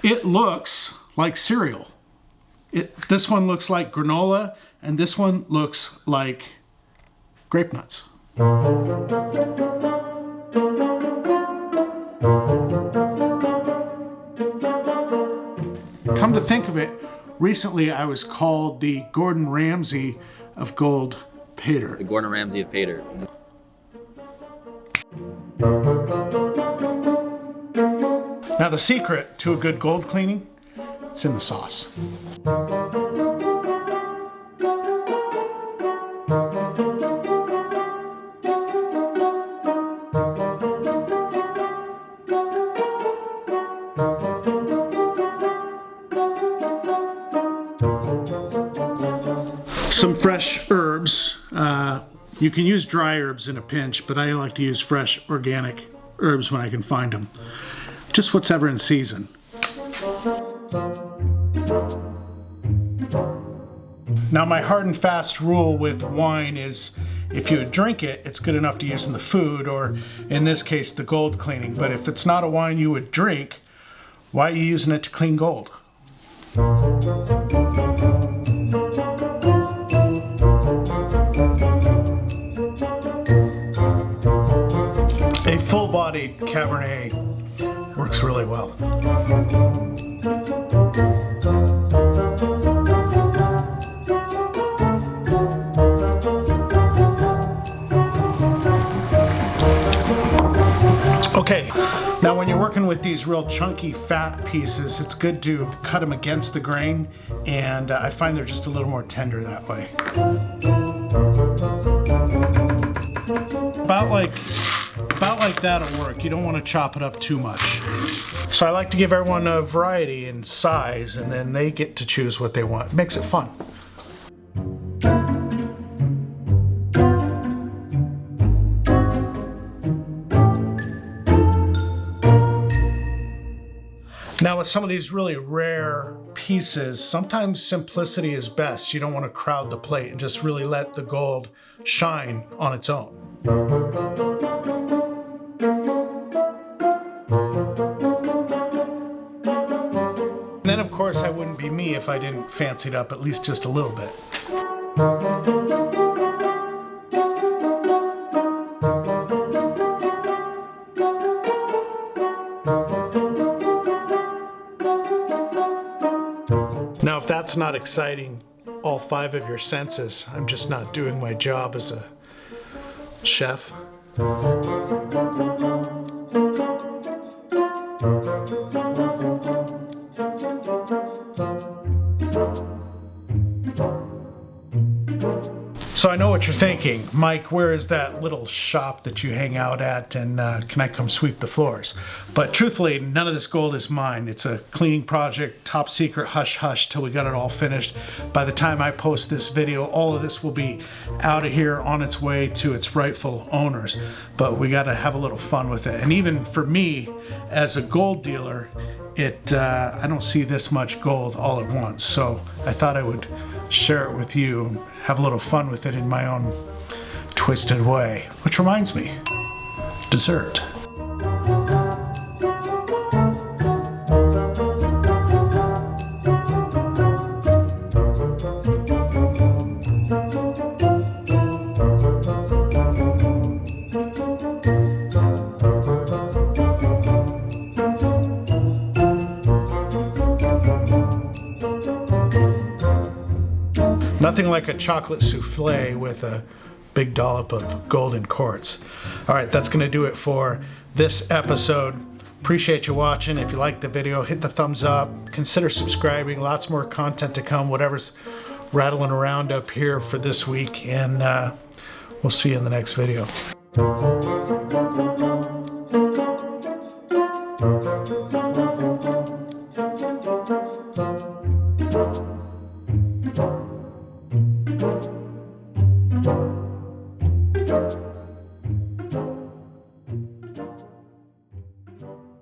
It looks like cereal. This one looks like granola, and this one looks like grape nuts. Come to think of it, recently I was called the Gordon Ramsay of Gold Pater. The Gordon Ramsay of Pater. Now the secret to a good gold cleaning, it's in the sauce. Some fresh herbs. You can use dry herbs in a pinch, but I like to use fresh organic herbs when I can find them. Just whatever in season. Now my hard and fast rule with wine is if you drink it, it's good enough to use in the food, or in this case, the gold cleaning. But if it's not a wine you would drink, why are you using it to clean gold? A full-bodied Cabernet works really well. Okay, now when you're working with these real chunky fat pieces, it's good to cut them against the grain, and I find they're just a little more tender that way. About like that'll work. You don't want to chop it up too much. So I like to give everyone a variety in size, and then they get to choose what they want. It makes it fun. Now with some of these really rare pieces, sometimes simplicity is best. You don't want to crowd the plate and just really let the gold shine on its own. And then of course I wouldn't be me if I didn't fancy it up at least just a little bit. Now, if that's not exciting all 5 of your senses, I'm just not doing my job as a chef. So I know what you're thinking. Mike, where is that little shop that you hang out at, and can I come sweep the floors? But truthfully, none of this gold is mine. It's a cleaning project, top secret, hush hush till we got it all finished. By the time I post this video, all of this will be out of here on its way to its rightful owners. But we got to have a little fun with it. And even for me, as a gold dealer, I don't see this much gold all at once. So I thought I would share it with you, have a little fun with it in my own twisted way. Which reminds me, dessert. Nothing like a chocolate souffle with a big dollop of golden quartz. All right, that's gonna do it for this episode. Appreciate you watching. If you liked the video, hit the thumbs up. Consider subscribing. Lots more content to come, whatever's rattling around up here for this week. And we'll see you in the next video.